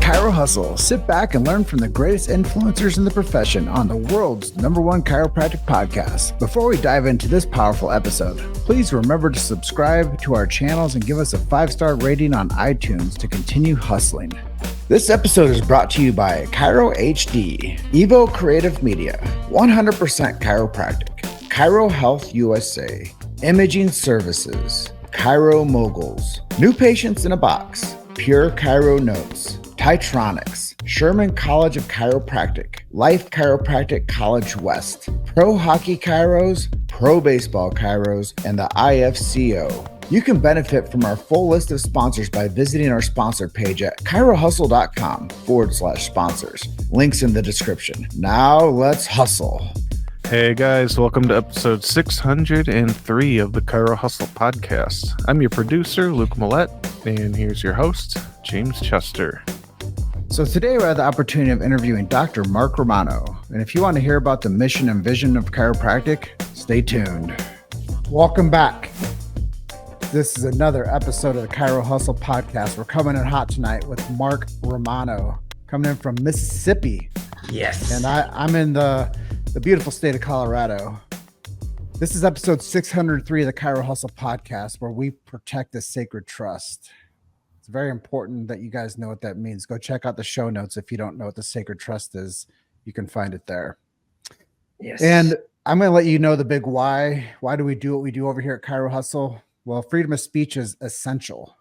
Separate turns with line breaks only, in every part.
Chiro Hustle. Sit back and learn from the greatest influencers in the profession on the world's #1 chiropractic podcast. Before we dive into this powerful episode, please remember to subscribe to our channels and give us a 5-star rating on iTunes to continue hustling. This episode is brought to you by Chiro HD, Evo Creative Media, 100% Chiropractic, Chiro Health USA, Imaging Services, Chiro Moguls, New Patients in a Box, Pure Chiro Notes, Titronics, Sherman College of Chiropractic, Life Chiropractic College West, Pro Hockey Chiros, Pro Baseball Chiros, and the IFCO. You can benefit from our full list of sponsors by visiting our sponsor page at chirohustle.com/sponsors. Links in the description. Now let's hustle.
Hey guys, welcome to episode 603 of the Chiro Hustle podcast. I'm your producer, Luke Millette, and here's your host, James Chester.
So today we have the opportunity of interviewing Dr. Mark Romano. And if you want to hear about the mission and vision of chiropractic, stay tuned. Welcome back. This is another episode of the Chiro Hustle podcast. We're coming in hot tonight with Mark Romano, coming in from Mississippi.
Yes.
And I'm in the beautiful state of Colorado. This is episode 603 of the Chiro Hustle podcast, where we protect the sacred trust. It's very important that you guys know what that means. Go check out the show notes. If you don't know what the sacred trust is, you can find it there.
Yes.
And I'm going to let you know the big why. Why do we do what we do over here at Chiro Hustle? Well, freedom of speech is essential.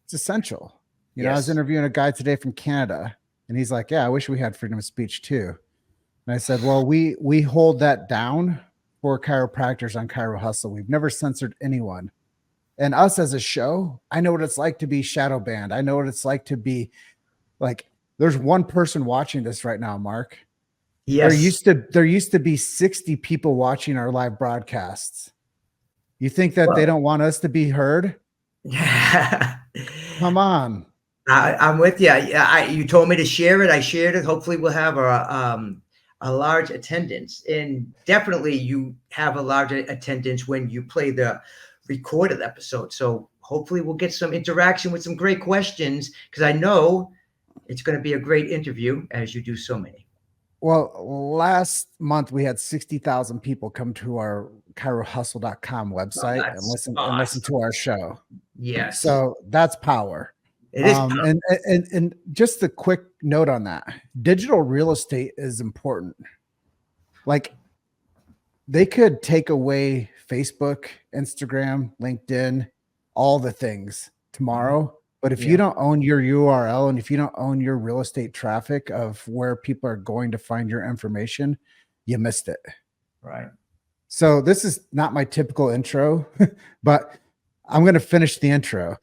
It's essential. You know, I was interviewing a guy today from Canada, and he's like, yeah, I wish we had freedom of speech too. And I said, well, we hold that down for chiropractors on Chiro Hustle. We've never censored anyone. And us as a show, I know what it's like to be shadow banned. I know what it's like to be like, there's one person watching this right now, Mark.
Yes.
There used to be 60 people watching our live broadcasts. You think that they don't want us to be heard? Come on.
I'm with you. You told me to share it. I shared it. Hopefully we'll have a large attendance, and definitely you have a large attendance when you play the recorded episode. So hopefully we'll get some interaction with some great questions, because I know it's going to be a great interview, as you do so many.
Well, last month we had 60,000 people come to our chirohustle.com website and listen to our show.
Yes.
So that's power.
It is.
And just a quick note on that. Digital real estate is important. Like, they could take away Facebook, Instagram, LinkedIn, all the things tomorrow. But if you don't own your URL, and if you don't own your real estate traffic of where people are going to find your information, you missed it.
Right.
So this is not my typical intro, but I'm going to finish the intro.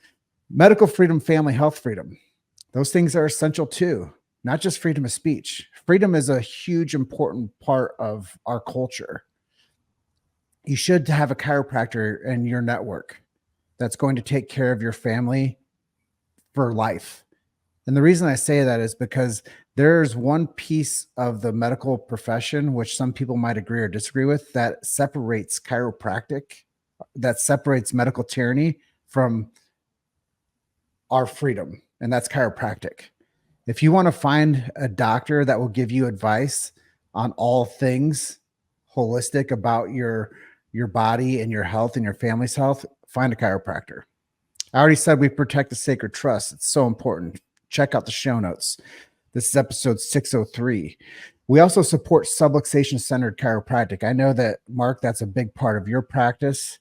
Medical freedom, family health freedom. Those things are essential too, not just freedom of speech. Freedom is a huge, important part of our culture. You should have a chiropractor in your network that's going to take care of your family for life. And the reason I say that is because there's one piece of the medical profession, which some people might agree or disagree with, that separates chiropractic, that separates medical tyranny from our freedom, and that's chiropractic. If you want to find a doctor that will give you advice on all things holistic about your body and your health and your family's health, find a chiropractor. I already said we protect the sacred trust. It's so important. Check out the show notes. This is episode 603. We also support subluxation-centered chiropractic. I know that, Mark, that's a big part of your practice.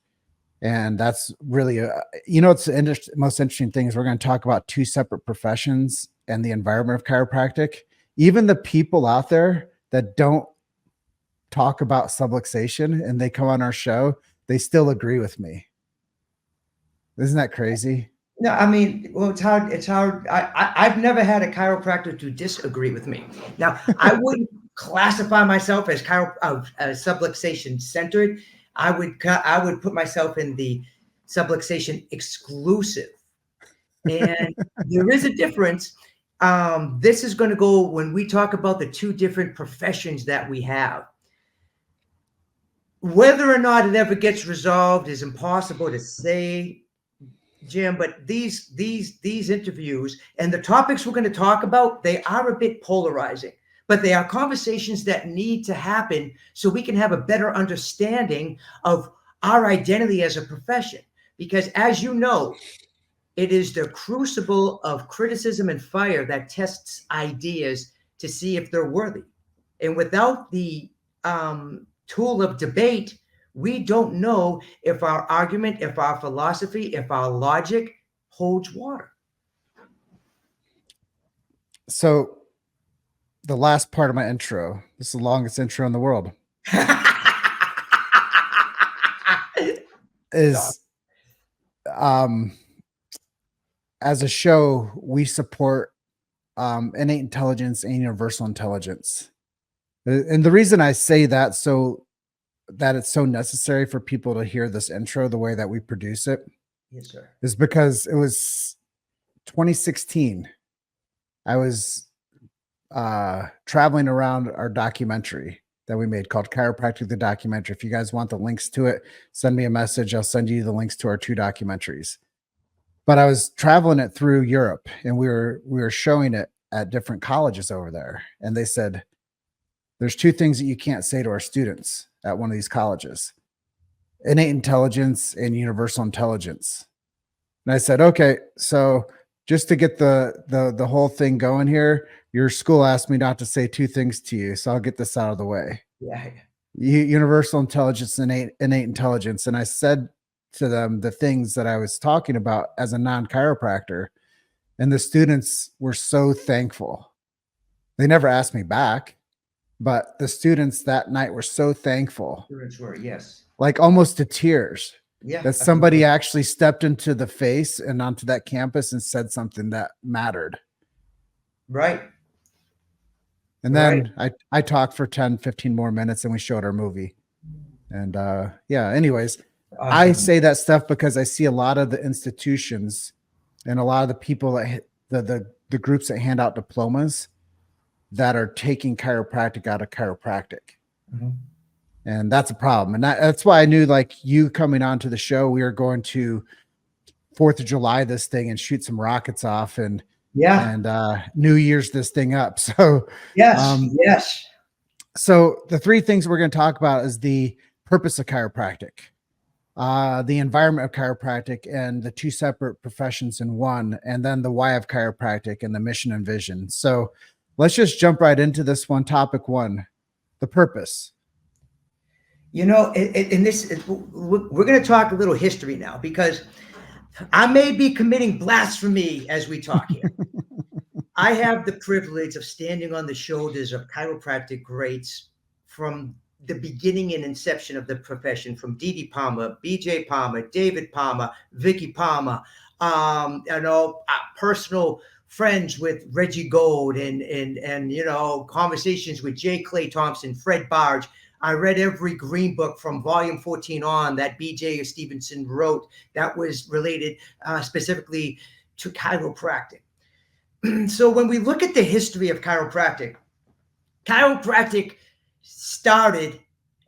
And that's really, it's the most interesting thing is we're going to talk about two separate professions and the environment of chiropractic. Even the people out there that don't talk about subluxation and they come on our show, they still agree with me. Isn't that crazy?
No, I mean, well, it's hard. It's hard. I've never had a chiropractor to disagree with me. Now, I wouldn't classify myself as subluxation centered. I would put myself in the subluxation exclusive. And there is a difference. This is going to go when we talk about the two different professions that we have. Whether or not it ever gets resolved is impossible to say. Jim, but these interviews and the topics we're going to talk about, they are a bit polarizing, but they are conversations that need to happen so we can have a better understanding of our identity as a profession. Because as you know, it is the crucible of criticism and fire that tests ideas to see if they're worthy. And without the tool of debate, we don't know if our argument, if our philosophy, if our logic holds water.
So the last part of my intro, this is the longest intro in the world, is as a show, we support innate intelligence and universal intelligence. And the reason I say that so that it's so necessary for people to hear this intro the way that we produce it,
yes, sir,
is because it was 2016. I was traveling around our documentary that we made called Chiropractic, the documentary. If you guys want the links to it, send me a message. I'll send you the links to our 2 documentaries. But I was traveling it through Europe, and we were showing it at different colleges over there. And they said, there's 2 things that you can't say to our students at one of these colleges: innate intelligence and universal intelligence. And I said, okay, so just to get the whole thing going here, your school asked me not to say 2 things to you, so I'll get this out of the way.
yeah,
Universal intelligence and innate intelligence. And I said to them the things that I was talking about as a non-chiropractor, and the students were so thankful. They never asked me back, but the students that night were so thankful,
students were, yes,
like almost to tears,
yeah,
that somebody actually stepped into the face and onto that campus and said something that mattered.
right.
And then I talked for 10, 15 more minutes, and we showed our movie. And yeah, anyways,
Awesome.
I say that stuff because I see a lot of the institutions and a lot of the people that the groups that hand out diplomas that are taking chiropractic out of chiropractic.
Mhm.
And that's a problem. And that's why I knew, like, you coming onto the show, we are going to 4th of July this thing and shoot some rockets off and New Year's this thing up. So
yes.
So the 3 things we're going to talk about is the purpose of chiropractic, the environment of chiropractic, and the 2 separate professions in one, and then the why of chiropractic and the mission and vision. So let's just jump right into this one. Topic 1, the purpose.
You know, in this, we're going to talk a little history now, because I may be committing blasphemy as we talk here. I have the privilege of standing on the shoulders of chiropractic greats from the beginning and inception of the profession, from Dee Palmer, BJ Palmer, David Palmer, Vicky Palmer, personal friends with Reggie Gold and conversations with J. Clay Thompson, Fred Barge. I read every green book from volume 14 on that BJ Stevenson wrote that was related specifically to chiropractic. So when we look at the history of chiropractic started,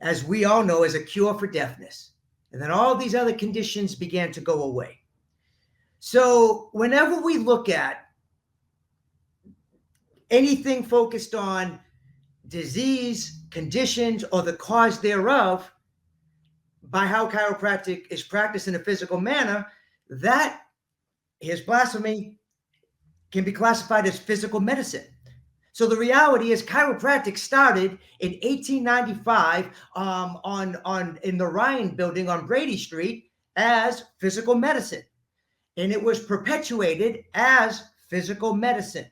as we all know, as a cure for deafness. And then all these other conditions began to go away. So whenever we look at anything focused on disease, conditions, or the cause thereof, by how chiropractic is practiced in a physical manner, that, here's blasphemy, can be classified as physical medicine. So the reality is chiropractic started in 1895 in the Ryan building on Brady Street as physical medicine. And it was perpetuated as physical medicine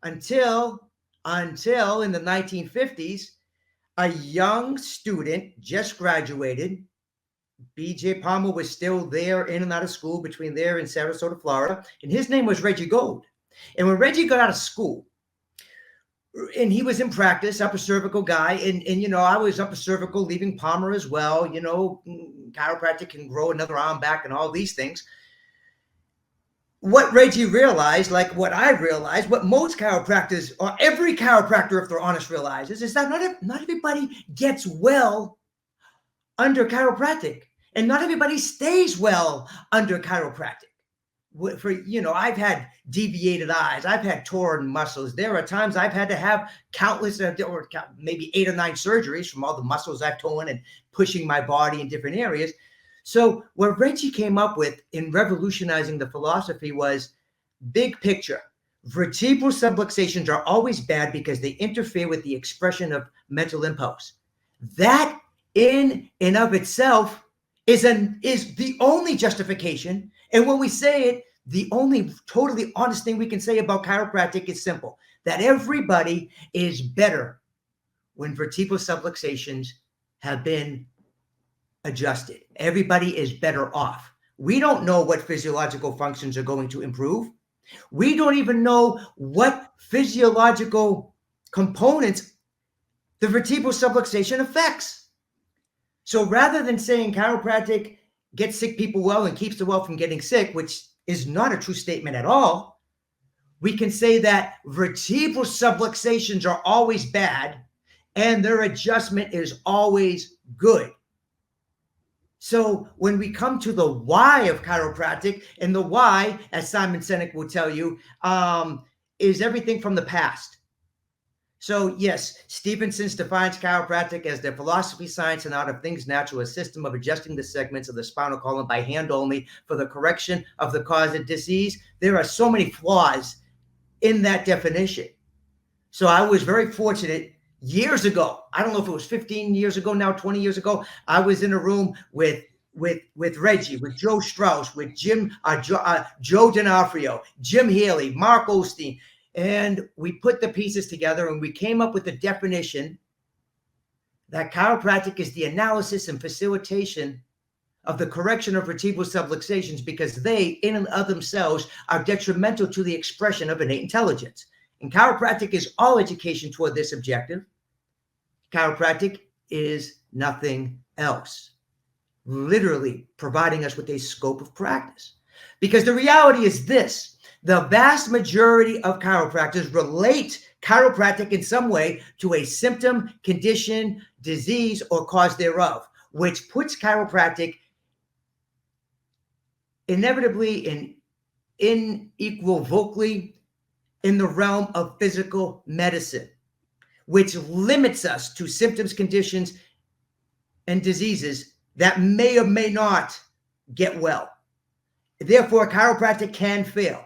until in the 1950s, a young student just graduated. BJ Palmer was still there in and out of school between there and Sarasota, Florida. And his name was Reggie Gold. And when Reggie got out of school, and he was in practice, upper cervical guy, and I was upper cervical, leaving Palmer as well. Chiropractic can grow another arm back and all these things. What Reggie realized, like what I realized, what most chiropractors, or every chiropractor, if they're honest, realizes, is that not everybody gets well under chiropractic, and not everybody stays well under chiropractic. I've had deviated eyes. I've had torn muscles. There are times I've had to have countless or maybe 8 or 9 surgeries from all the muscles I've torn and pushing my body in different areas. So what Reggie came up with in revolutionizing the philosophy was big picture. Vertebral subluxations are always bad because they interfere with the expression of mental impulse. That in and of itself is the only justification. And when we say it, the only totally honest thing we can say about chiropractic is simple, that everybody is better when vertebral subluxations have been adjusted. Everybody is better off. We don't know what physiological functions are going to improve. We don't even know what physiological components the vertebral subluxation affects. So rather than saying chiropractic gets sick people well and keeps the well from getting sick, which is not a true statement at all, we can say that vertebral subluxations are always bad and their adjustment is always good. So when we come to the why of chiropractic, and the why, as Simon Sinek will tell you, is everything from the past. So yes, Stevenson defines chiropractic as the philosophy, science, and art of things natural, a system of adjusting the segments of the spinal column by hand only for the correction of the cause of disease. There are so many flaws in that definition. So I was very fortunate years ago. I don't know if it was 15 years ago now, 20 years ago. I was in a room with Reggie, with Joe Strauss, with Joe D'Onofrio, Jim Healy, Mark Osteen. And we put the pieces together and we came up with the definition that chiropractic is the analysis and facilitation of the correction of vertebral subluxations because they, in and of themselves, are detrimental to the expression of innate intelligence. And chiropractic is all education toward this objective. Chiropractic is nothing else, literally providing us with a scope of practice. Because the reality is this. The vast majority of chiropractors relate chiropractic in some way to a symptom, condition, disease, or cause thereof, which puts chiropractic inevitably and unequivocally in the realm of physical medicine, which limits us to symptoms, conditions, and diseases that may or may not get well. Therefore, chiropractic can fail.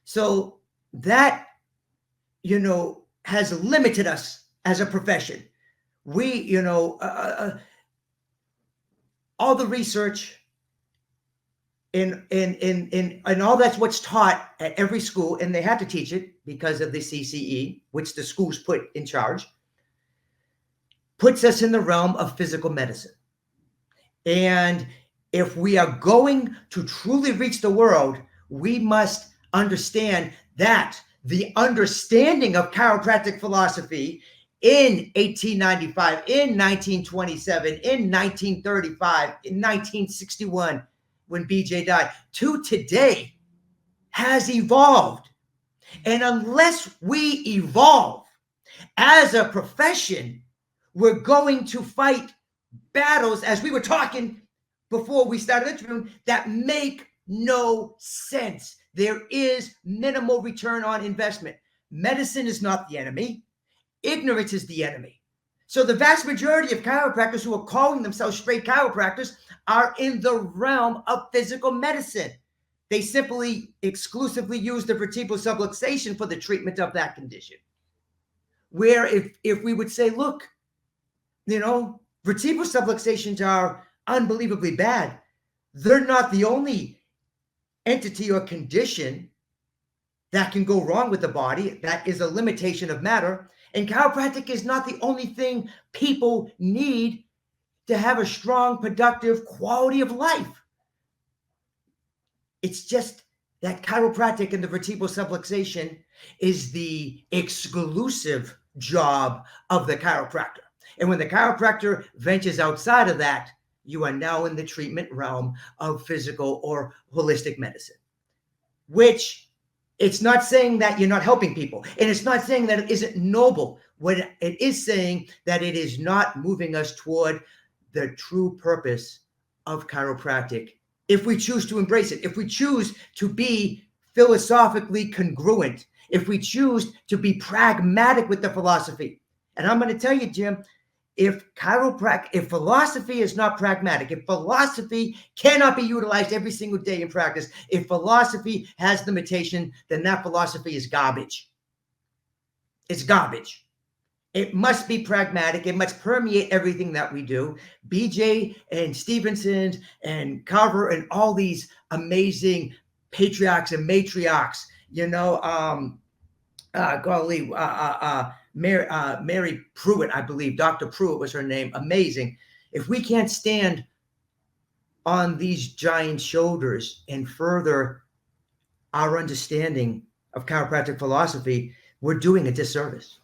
So that, has limited us as a profession. We, all the research and all that's what's taught at every school, and they have to teach it because of the CCE, which the schools put in charge, puts us in the realm of physical medicine. And if we are going to truly reach the world, we must understand that the understanding of chiropractic philosophy in 1895, in 1927, in 1935, in 1961, when BJ died, to today has evolved. And unless we evolve as a profession, we're going to fight battles, as we were talking before we started the interview, that make no sense. There is minimal return on investment. Medicine is not the enemy. Ignorance is the enemy. So the vast majority of chiropractors who are calling themselves straight chiropractors are in the realm of physical medicine. They simply exclusively use the vertebral subluxation for the treatment of that condition. Where if we would say, look, vertebral subluxations are unbelievably bad. They're not the only entity or condition that can go wrong with the body. That is a limitation of matter. And chiropractic is not the only thing people need to have a strong, productive quality of life. It's just that chiropractic and the vertebral subluxation is the exclusive job of the chiropractor. And when the chiropractor ventures outside of that, you are now in the treatment realm of physical or holistic medicine, which it's not saying that you're not helping people. And it's not saying that it isn't noble. What it is saying that it is not moving us toward the true purpose of chiropractic if we choose to embrace it, if we choose to be philosophically congruent, if we choose to be pragmatic with the philosophy. And I'm going to tell you, Jim, if philosophy is not pragmatic, if philosophy cannot be utilized every single day in practice, if philosophy has limitation, then that philosophy is garbage. It's garbage. It must be pragmatic. It must permeate everything that we do. BJ and Stevenson and Carver and all these amazing patriarchs and matriarchs, Mary Pruitt, I believe, Dr. Pruitt was her name. Amazing. If we can't stand on these giant shoulders and further our understanding of chiropractic philosophy, we're doing a disservice.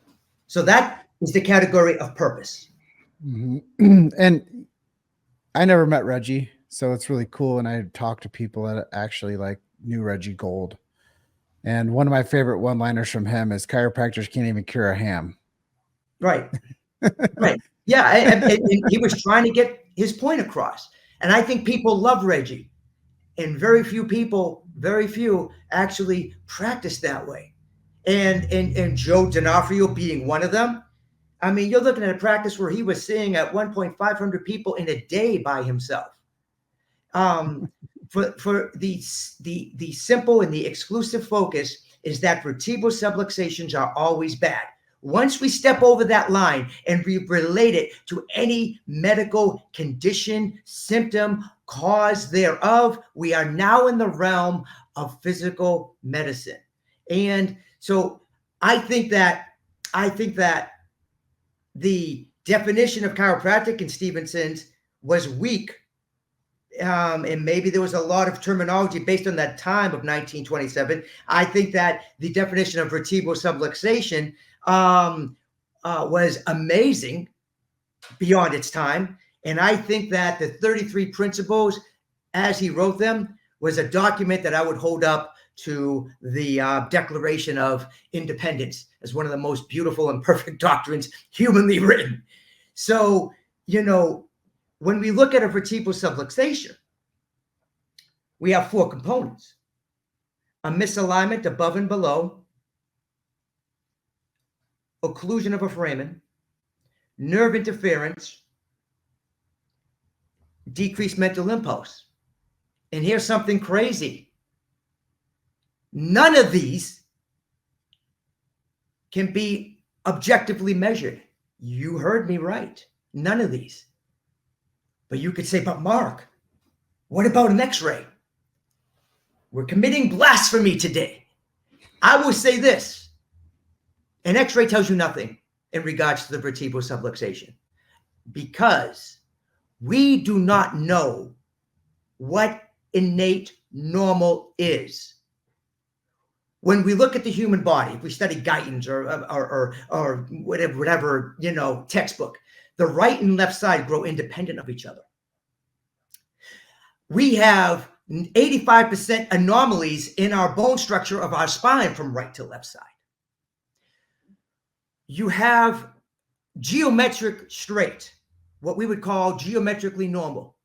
So that is the category of purpose.
Mm-hmm. And I never met Reggie, so it's really cool. And I talked to people that actually like knew Reggie Gold. And one of my favorite one-liners from him is chiropractors can't even cure a ham.
Right. Right. Yeah. And he was trying to get his point across. And I think people love Reggie. And very few actually practice that way. And Joe D'Onofrio being one of them. I mean, you're looking at a practice where he was seeing at 1,500 people in a day by himself. For the simple and the exclusive focus is that vertebral subluxations are always bad. Once we step over that line and we relate it to any medical condition, symptom, cause thereof, we are now in the realm of physical medicine. And so I think that the definition of chiropractic in Stevenson's was weak. And maybe there was a lot of terminology based on that time of 1927. I think that the definition of vertebral subluxation was amazing beyond its time. And I think that the 33 principles, as he wrote them, was a document that I would hold up to the Declaration of Independence as one of the most beautiful and perfect doctrines humanly written. So, when we look at a vertebral subluxation, we have four components: a misalignment above and below, occlusion of a foramen, nerve interference, decreased mental impulse. And here's something crazy. None of these can be objectively measured. You heard me right. None of these. But you could say, but Mark, what about an X-ray? We're committing blasphemy today. I will say this. An X-ray tells you nothing in regards to the vertebral subluxation because we do not know what innate normal is. When we look at the human body, if we study Guyton's or whatever, textbook, the right and left side grow independent of each other. We have 85% anomalies in our bone structure of our spine from right to left side. You have geometric straight, what we would call geometrically normal.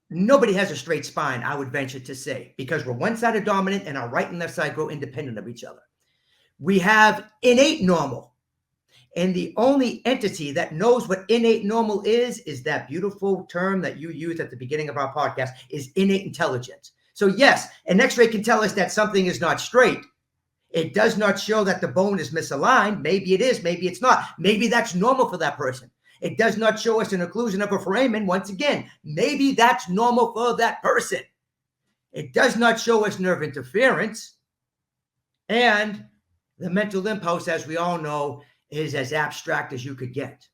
Nobody has a straight spine, I would venture to say, because we're one-sided dominant and our right and left side grow independent of each other. We have innate normal. And the only entity that knows what innate normal is that beautiful term that you used at the beginning of our podcast, is innate intelligence. So yes, an X-ray can tell us that something is not straight. It does not show that the bone is misaligned. Maybe it is, maybe it's not. Maybe that's normal for that person. It does not show us an occlusion of a foramen. Once again, maybe that's normal for that person. It does not show us nerve interference. And the mental impulse, as we all know, is as abstract as you could get.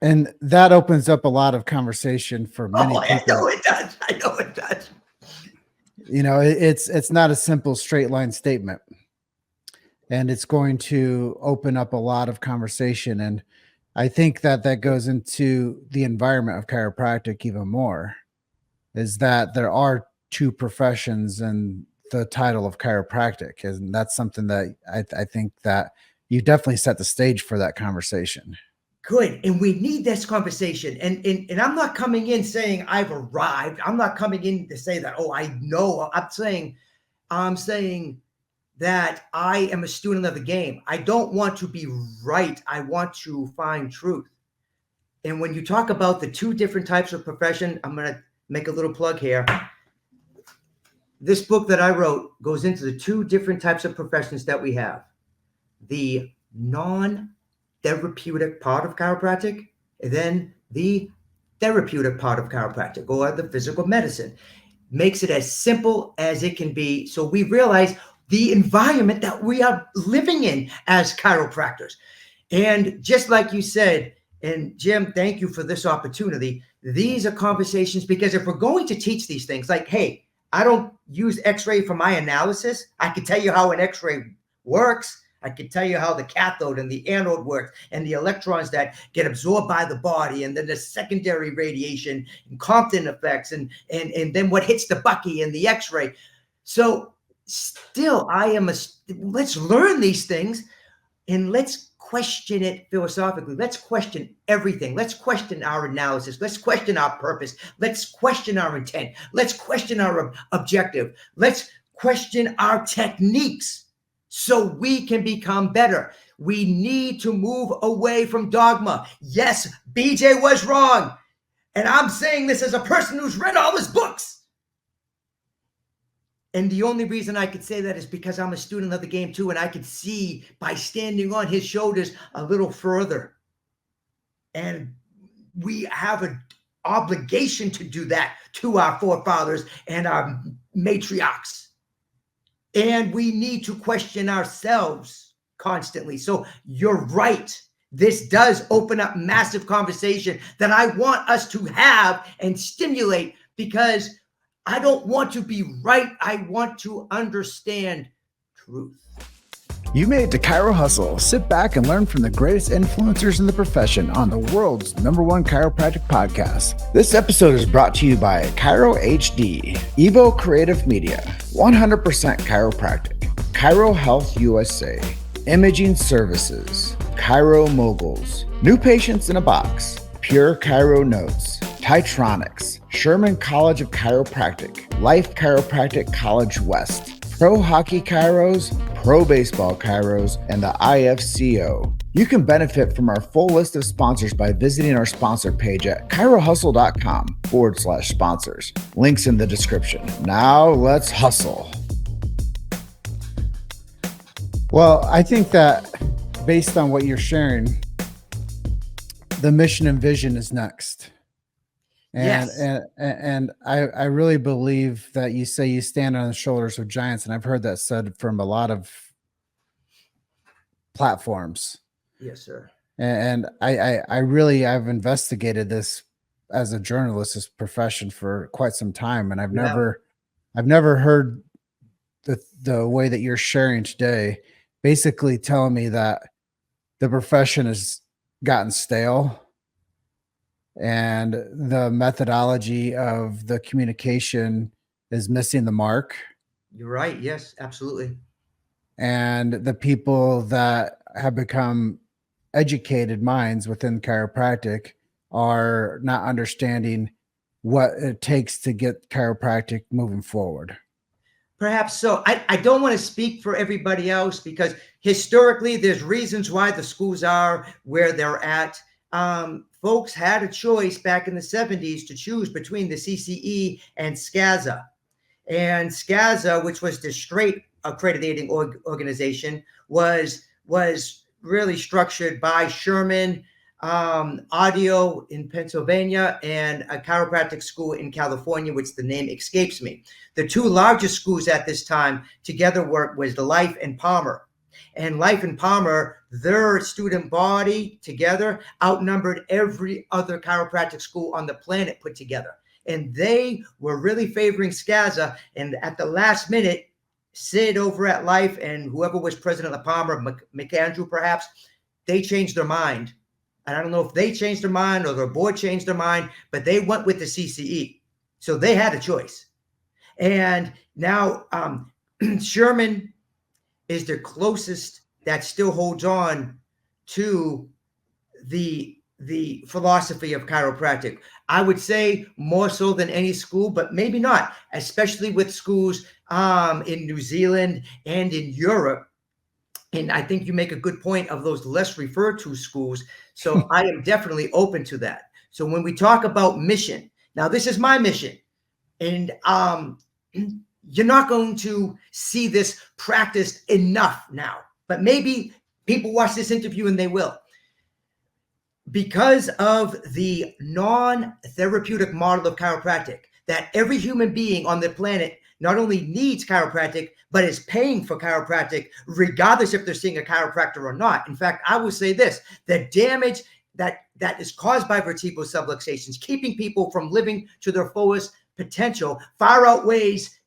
And that opens up a lot of conversation for many people.
I know it does.
It's not a simple straight line statement. And it's going to open up a lot of conversation. And I think that goes into the environment of chiropractic even more, is that there are two professions and the title of chiropractic. And that's something that I think that you definitely set the stage for that conversation.
Good. And we need this conversation. And I'm not coming in saying I've arrived. I'm not coming in to say that, oh, I know. I'm saying that I am a student of the game. I don't want to be right. I want to find truth. And when you talk about the two different types of profession, I'm going to make a little plug here. This book that I wrote goes into the two different types of professions that we have. The non-therapeutic part of chiropractic, and then the therapeutic part of chiropractic, or the physical medicine. Makes it as simple as it can be. So we realize the environment that we are living in as chiropractors. And just like you said, and Jim, thank you for this opportunity. These are conversations, because if we're going to teach these things, like, hey, I don't use x-ray for my analysis. I can tell you how an x-ray works. I can tell you how the cathode and the anode works, and the electrons that get absorbed by the body, and then the secondary radiation and Compton effects, and then what hits the Bucky and the x-ray. So still, let's learn these things, and let's question it philosophically. Let's question everything. Let's question our analysis. Let's question our purpose. Let's question our intent. Let's question our objective. Let's question our techniques so we can become better. We need to move away from dogma. Yes, BJ was wrong. And I'm saying this as a person who's read all his books. And the only reason I could say that is because I'm a student of the game too, and I could see by standing on his shoulders a little further. And we have an obligation to do that to our forefathers and our matriarchs. And we need to question ourselves constantly. So you're right. This does open up massive conversation that I want us to have and stimulate, because I don't want to be right. I want to understand truth.
You made it to Chiro Hustle. Sit back and learn from the greatest influencers in the profession on the world's #1 chiropractic podcast. This episode is brought to you by Chiro HD, Evo Creative Media, 100% Chiropractic, Chiro Health USA, Imaging Services, Chiro Moguls, New Patients in a Box, Pure Chiro Notes, Titronics, Sherman College of Chiropractic, Life Chiropractic College West, Pro Hockey Chiros, Pro Baseball Chiros, and the IFCO. You can benefit from our full list of sponsors by visiting our sponsor page at chirohustle.com/sponsors. Links in the description. Now let's hustle. Well, I think that based on what you're sharing, the mission and vision is next. And,
Yes.
and I really believe that you say you stand on the shoulders of giants. And I've heard that said from a lot of platforms.
Yes, sir.
And I've investigated this as a journalist, this profession, for quite some time. And I've never heard the way that you're sharing today, basically telling me that the profession has gotten stale, and the methodology of the communication is missing the mark.
You're right. Yes, absolutely.
And the people that have become educated minds within chiropractic are not understanding what it takes to get chiropractic moving forward.
Perhaps so. I don't want to speak for everybody else, because historically there's reasons why the schools are where they're at. Folks had a choice back in the 70s to choose between the CCE and SCAZA. And SCAZA, which was the straight accrediting organization, was really structured by Sherman Audio in Pennsylvania and a chiropractic school in California, which the name escapes me. The two largest schools at this time together was the Life and Palmer. And Life and Palmer, their student body together outnumbered every other chiropractic school on the planet put together. And they were really favoring SCAZA. And at the last minute, Sid over at Life and whoever was president of Palmer, McAndrew perhaps, they changed their mind. And I don't know if they changed their mind or their board changed their mind, but they went with the CCE. So they had a choice. And now Sherman is the closest that still holds on to the the philosophy of chiropractic. I would say more so than any school, but maybe not, especially with schools in New Zealand and in Europe. And I think you make a good point of those less referred to schools. So I am definitely open to that. So when we talk about mission, now this is my mission, and you're not going to see this practiced enough now, but maybe people watch this interview and they will. Because of the non-therapeutic model of chiropractic, that every human being on the planet not only needs chiropractic, but is paying for chiropractic, regardless if they're seeing a chiropractor or not. In fact, I will say this, the damage that is caused by vertebral subluxations, keeping people from living to their fullest potential, far outweighs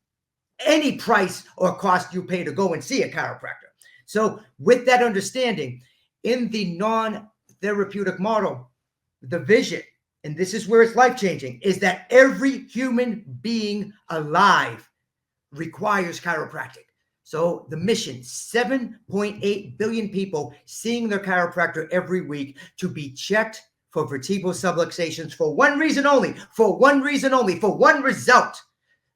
any price or cost you pay to go and see a chiropractor. So with that understanding, in the non-therapeutic model, the vision, and this is where it's life-changing, is that every human being alive requires chiropractic. So the mission, 7.8 billion people seeing their chiropractor every week to be checked for vertebral subluxations for one reason only, for one result.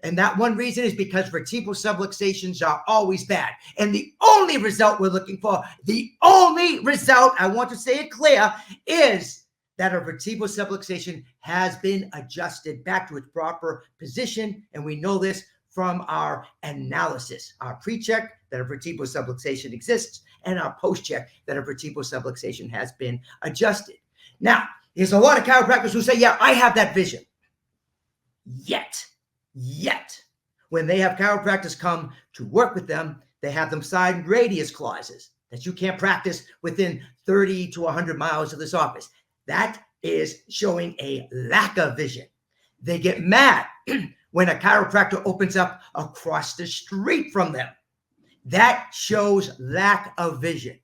And that one reason is because vertebral subluxations are always bad. And the only result we're looking for, the only result, I want to say it clear, is that a vertebral subluxation has been adjusted back to its proper position. And we know this from our analysis, our pre-check that a vertebral subluxation exists, and our post-check that a vertebral subluxation has been adjusted. Now, there's a lot of chiropractors who say, yeah, I have that vision. Yet, when they have chiropractors come to work with them, they have them sign radius clauses that you can't practice within 30 to 100 miles of this office. That is showing a lack of vision. They get mad when a chiropractor opens up across the street from them. That shows lack of vision.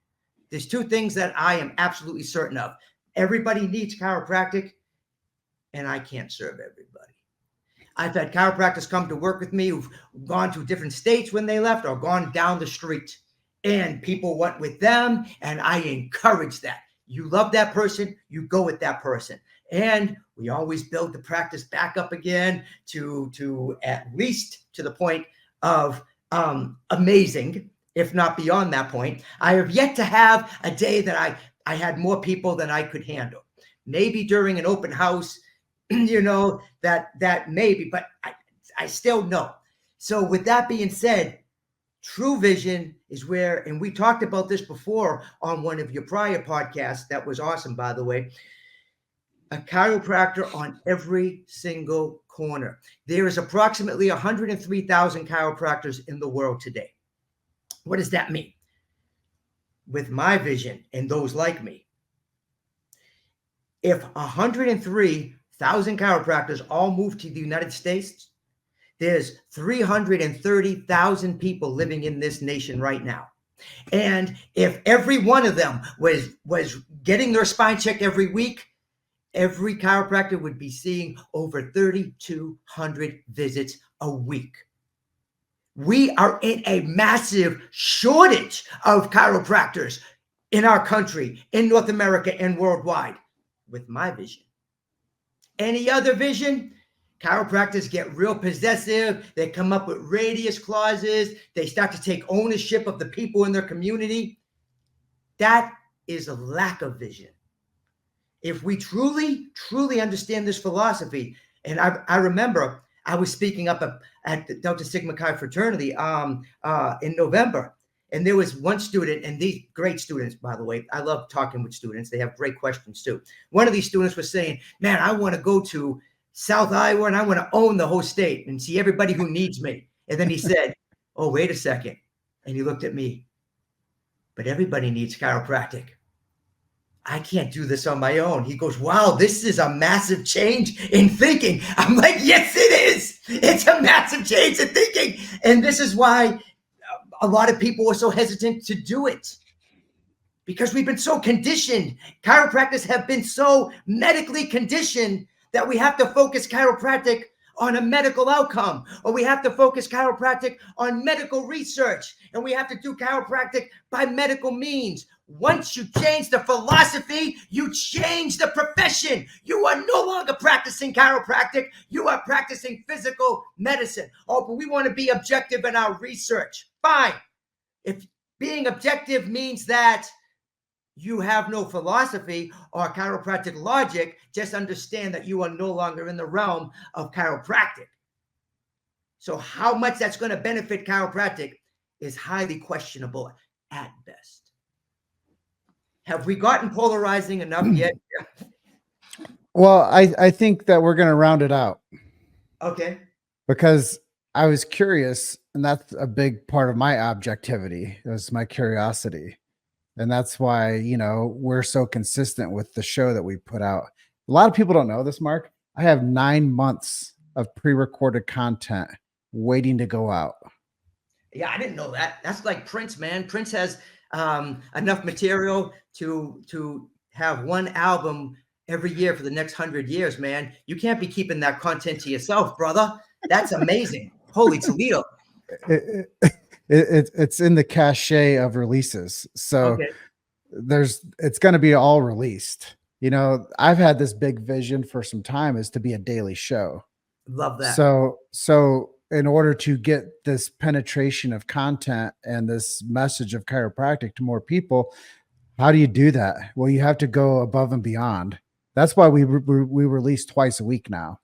There's two things that I am absolutely certain of. Everybody needs chiropractic, and I can't serve everybody. I've had chiropractors come to work with me who've gone to different states when they left or gone down the street, and people went with them, and I encourage that. You love that person, you go with that person. And we always build the practice back up again to at least to the point of amazing, if not beyond that point. I have yet to have a day that I had more people than I could handle. Maybe during an open house, that maybe, but I still know. So with that being said, true vision is where, and we talked about this before on one of your prior podcasts, that was awesome, by the way, a chiropractor on every single corner. There is approximately 103,000 chiropractors in the world today. What does that mean? With my vision and those like me, if 103,000 chiropractors all move to the United States, there's 330,000 people living in this nation right now. And if every one of them was getting their spine checked every week, every chiropractor would be seeing over 3,200 visits a week. We are in a massive shortage of chiropractors in our country, in North America, and worldwide. With my vision. Any other vision? Chiropractors get real possessive. They come up with radius clauses. They start to take ownership of the people in their community. That is a lack of vision. If we truly understand this philosophy, and I remember I was speaking up at the Delta Sigma Chi Fraternity in November, and there was one student, and these great students, by the way, I love talking with students. They have great questions too. One of these students was saying, man, I want to go to South Iowa and I want to own the whole state and see everybody who needs me. And then he said, oh, wait a second. And he looked at me, but everybody needs chiropractic. I can't do this on my own. He goes, wow, this is a massive change in thinking. I'm like, yes, it is. It's a massive change in thinking. And this is why a lot of people are so hesitant to do it, because we've been so conditioned. Chiropractors have been so medically conditioned that we have to focus chiropractic on a medical outcome, or we have to focus chiropractic on medical research, and we have to do chiropractic by medical means. Once you change the philosophy, you change the profession. You are no longer practicing chiropractic. You are practicing physical medicine. Oh, but we want to be objective in our research. Fine. If being objective means that you have no philosophy or chiropractic logic, just understand that you are no longer in the realm of chiropractic. So how much that's going to benefit chiropractic is highly questionable at best. Have we gotten polarizing enough yet?
Well, I think that we're going to round it out
Okay.
because I was curious, and that's a big part of my objectivity, is my curiosity. And that's why, you know, we're so consistent with the show that we put out. A lot of people don't know this, Mark. I have 9 months of pre-recorded content waiting to go out.
Yeah, I didn't know that. That's like Prince, man. Prince has enough material to have one album every year for the next 100 years, man. You can't be keeping that content to yourself, brother. That's amazing. Holy Toledo.
It's in the cachet of releases. So
Okay.
it's going to be all released. You know, I've had this big vision for some time is to be a daily show.
Love that.
So in order to get this penetration of content and this message of chiropractic to more people, how do you do that? Well, you have to go above and beyond. That's why we release twice a week now.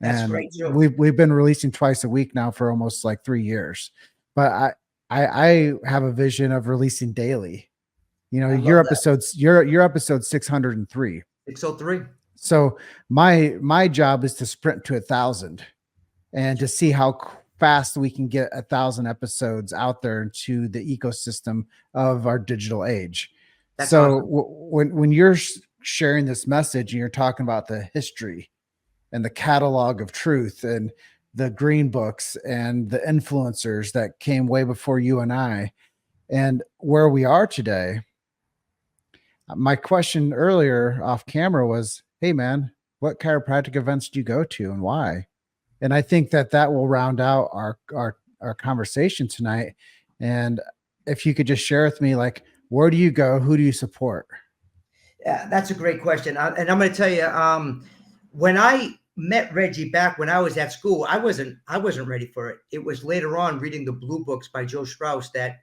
That's
And
great too.
we've been releasing twice a week now for almost like 3 years. But I have a vision of releasing daily. You know, your episodes, your episode 603.
603.
So my job is to sprint to 1,000 and to see how fast we can get 1,000 episodes out there into the ecosystem of our digital age.
That's
so
awesome.
when you're sharing this message and you're talking about the history and the catalog of truth and the green books and the influencers that came way before you and I, and where we are today, my question earlier off camera was, hey man, what chiropractic events do you go to and why? And I think that will round out our conversation tonight. And if you could just share with me, like, where do you go? Who do you support?
Yeah, that's a great question. And I'm going to tell you, when I met Reggie back when I was at school, I wasn't ready for it. It was later on reading the Blue Books by Joe Strauss that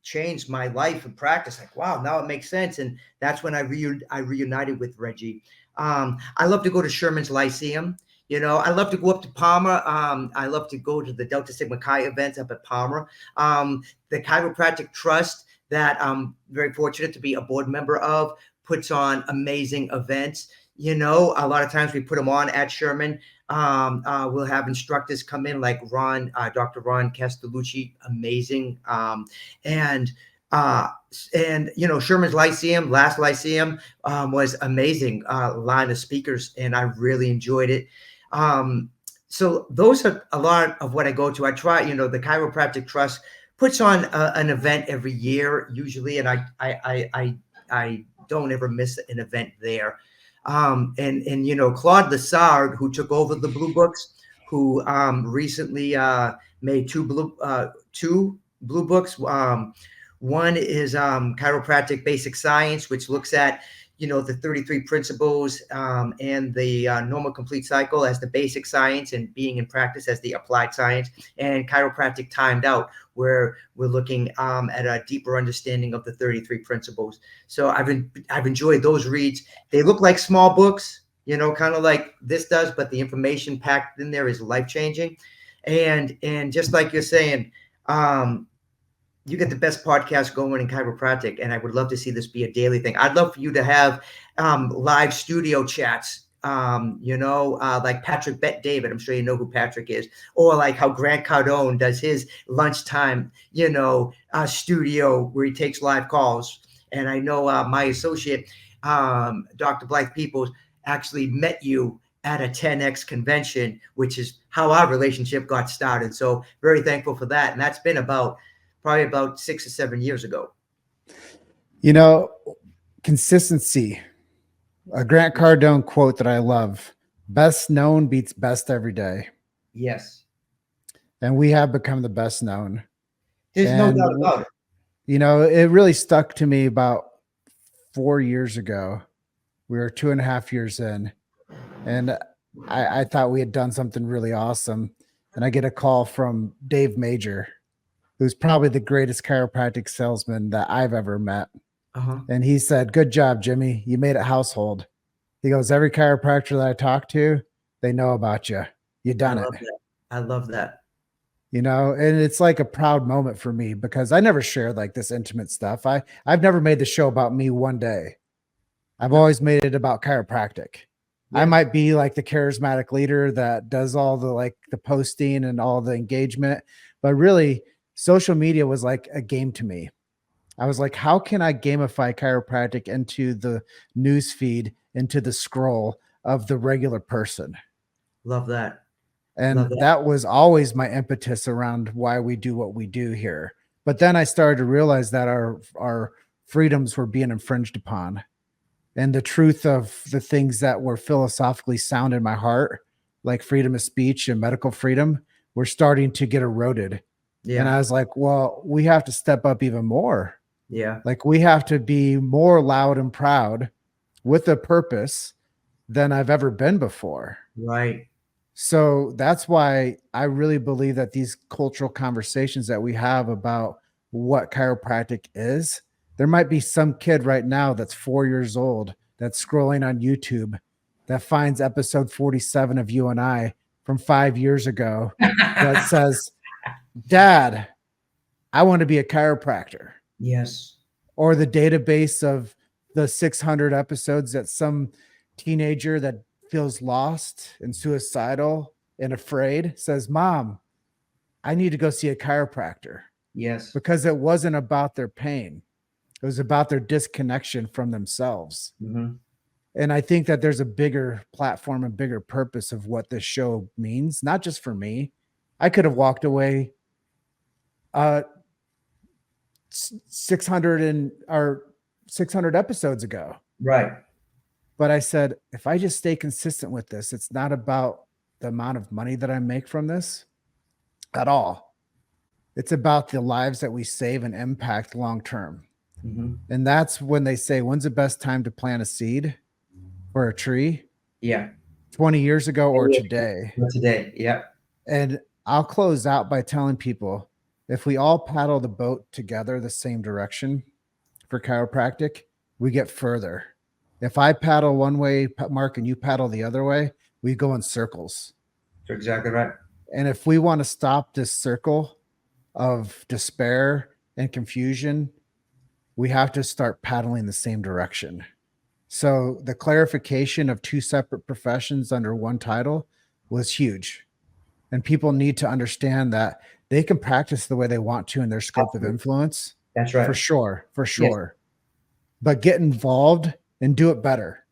changed my life and practice. Like, wow, now it makes sense. And that's when I reunited with Reggie. I love to go to Sherman's Lyceum. You know, I love to go up to Palmer. I love to go to the Delta Sigma Chi events up at Palmer. The Chiropractic Trust that I'm very fortunate to be a board member of puts on amazing events. You know, a lot of times we put them on at Sherman. We'll have instructors come in like Dr. Ron Castellucci, amazing. And you know, Sherman's Lyceum, last Lyceum was amazing line of speakers, and I really enjoyed it. So those are a lot of what I go to. I try, you know, the Chiropractic Trust puts on an event every year usually, and I don't ever miss an event there. And you know, Claude Lessard, who took over the Blue Books, who recently made two blue books. One is Chiropractic Basic Science, which looks at, you know, the 33 principles and the normal complete cycle as the basic science, and being in practice as the applied science, and Chiropractic Timed Out, where we're looking at a deeper understanding of the 33 principles. So I've enjoyed those reads. They look like small books, you know, kind of like this does, but the information packed in there is life-changing. And just like you're saying, you get the best podcast going in chiropractic, and I would love to see this be a daily thing. I'd love for you to have live studio chats, you know, like Patrick Bet-David. I'm sure you know who Patrick is, or like how Grant Cardone does his lunchtime, you know, studio where he takes live calls. And I know my associate, Dr. Blythe Peoples, actually met you at a 10X convention, which is how our relationship got started. So very thankful for that. And that's been probably about 6 or 7 years ago.
You know, consistency. A Grant Cardone quote that I love Best known beats best every day.
Yes.
And we have become the best known.
There's no
And,
doubt about it.
you know, it really stuck to me about 4 years ago. We were 2.5 years in, and I thought we had done something really awesome. And I get a call from Dave Major, who's probably the greatest chiropractic salesman that I've ever met.
Uh-huh.
And he said, "Good job, Jimmy. You made it household." He goes, "Every chiropractor that I talk to, they know about you. You done it."
I love that.
You know, and it's like a proud moment for me because I never shared like this intimate stuff. I've never made the show about me one day. I've always made it about chiropractic. I
Yeah.
might be like the charismatic leader that does all the like the posting and all the engagement, but really social media was like a game to me. I was like, how can I gamify chiropractic into the news feed, into the scroll of the regular person?
Love that.
And that was always my impetus around why we do what we do here. But then I started to realize that our freedoms were being infringed upon. And the truth of the things that were philosophically sound in my heart, like freedom of speech and medical freedom, were starting to get eroded.
Yeah.
And I was like, well, we have to step up even more.
Yeah.
Like we have to be more loud and proud with a purpose than I've ever been before.
Right.
So that's why I really believe that these cultural conversations that we have about what chiropractic is, there might be some kid right now that's 4 years old that's scrolling on YouTube that finds episode 47 of You and I from 5 years ago that says, "Dad, I want to be a chiropractor."
Yes.
Or the database of the 600 episodes that some teenager that feels lost and suicidal and afraid says, "Mom, I need to go see a chiropractor."
Yes.
Because it wasn't about their pain. It was about their disconnection from themselves.
Mm-hmm.
And I think that there's a bigger platform and bigger purpose of what this show means, not just for me. I could have walked away 600 episodes ago.
Right.
But I said, if I just stay consistent with this, it's not about the amount of money that I make from this at all. It's about the lives that we save and impact long term.
Mm-hmm.
And that's when they say, when's the best time to plant a seed or a tree?
Yeah.
20 years ago or today?
Today. Yeah.
And I'll close out by telling people, if we all paddle the boat together the same direction for chiropractic, we get further. If I paddle one way, Mark, and you paddle the other way, we go in circles.
You're exactly right.
And if we want to stop this circle of despair and confusion, we have to start paddling the same direction. So the clarification of two separate professions under one title was huge. And people need to understand that they can practice the way they want to in their scope of influence.
That's right.
For sure. Yes. But get involved and do it better.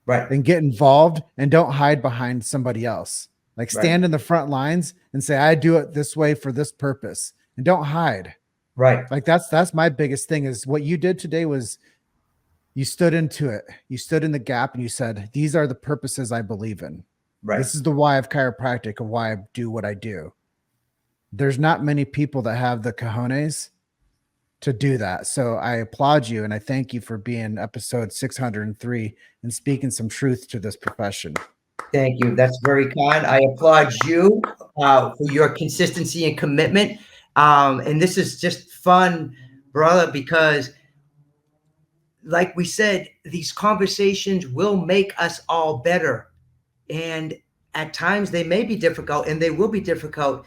Right.
And get involved and don't hide behind somebody else. Like stand in the front lines and say, I do it this way for this purpose, and don't hide.
Right.
Like that's my biggest thing is what you did today was you stood into it. You stood in the gap and you said, these are the purposes I believe in.
Right.
This is the why of chiropractic and why I do what I do. There's not many people that have the cojones to do that. So I applaud you and I thank you for being episode 603 and speaking some truth to this profession.
Thank you. That's very kind. I applaud you for your consistency and commitment. And this is just fun, brother, because like we said, these conversations will make us all better. And at times they may be difficult and they will be difficult.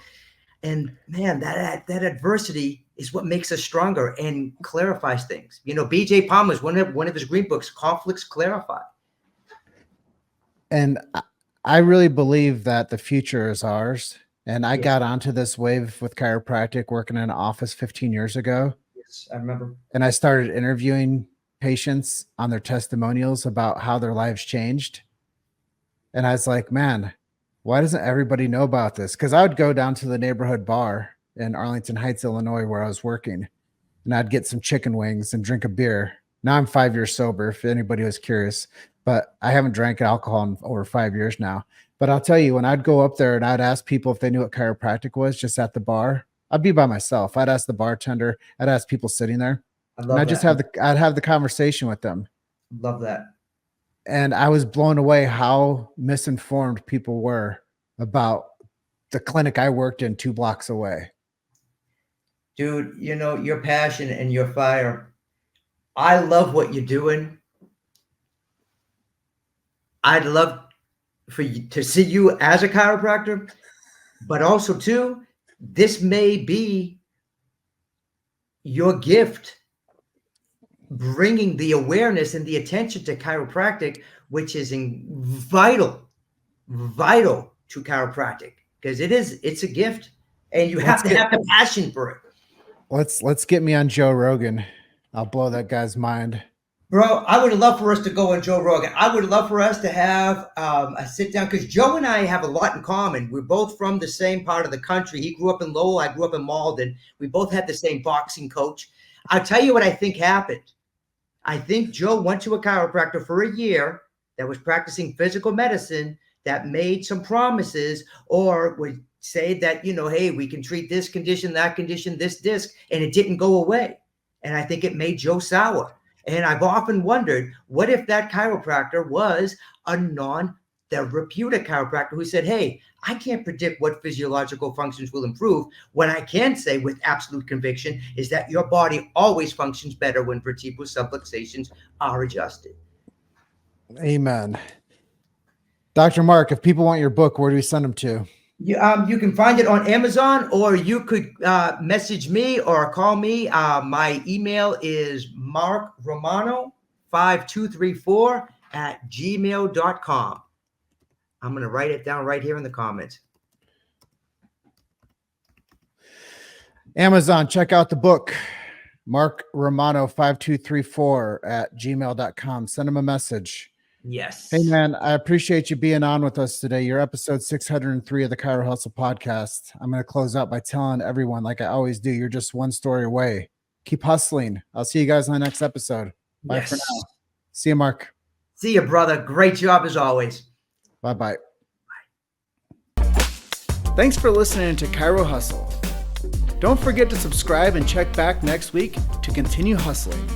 And man, that adversity is what makes us stronger and clarifies things. You know, BJ Palmer's one of his green books, Conflicts Clarified.
And I really believe that the future is ours. And I got onto this wave with chiropractic working in an office 15 years ago.
Yes, I remember.
And I started interviewing patients on their testimonials about how their lives changed. And I was like, man, why doesn't everybody know about this? Because I would go down to the neighborhood bar in Arlington Heights, Illinois, where I was working, and I'd get some chicken wings and drink a beer. Now I'm 5 years sober, if anybody was curious. but I haven't drank alcohol in over 5 years now. But I'll tell you, when I'd go up there and I'd ask people if they knew what chiropractic was just at the bar, I'd be by myself. I'd ask the bartender, I'd ask people sitting there, and I'd have the conversation with them.
Love that.
And I was blown away how misinformed people were about the clinic I worked in 2 blocks away.
Dude, your passion and your fire. I love what you're doing. I'd love for you to see you as a chiropractor, but also too, this may be your gift, bringing the awareness and the attention to chiropractic, which is vital to chiropractic, because it's a gift, and you have to have the passion for it.
Let's get me on Joe Rogan. I'll blow that guy's mind.
Bro, I would love for us to go on Joe Rogan. I would love for us to have a sit down, because Joe and I have a lot in common. We're both from the same part of the country. He grew up in Lowell. I grew up in Malden. We both had the same boxing coach. I'll tell you what I think happened. I think Joe went to a chiropractor for a year that was practicing physical medicine, that made some promises, or would say that, hey, we can treat this condition, that condition, this disc, and it didn't go away. And I think it made Joe sour. And I've often wondered, what if that chiropractor was a non-therapeutic chiropractor who said, hey, I can't predict what physiological functions will improve. What I can say with absolute conviction is that your body always functions better when vertebral subluxations are adjusted.
Amen. Dr. Mark, if people want your book, where do we send them to?
You can find it on Amazon, or you could message me or call me. My email is markromano5234@gmail.com. I'm going to write it down right here in the comments.
Amazon, check out the book, markromano5234@gmail.com. Send him a message.
Yes.
Hey, man, I appreciate you being on with us today. You're episode 603 of the Chiro Hustle podcast. I'm going to close out by telling everyone, like I always do, you're just one story away. Keep hustling. I'll see you guys on the next episode. Bye for now. See you, Mark.
See you, brother. Great job as always.
Bye-bye. Thanks for listening to Chiro Hustle. Don't forget to subscribe and check back next week to continue hustling.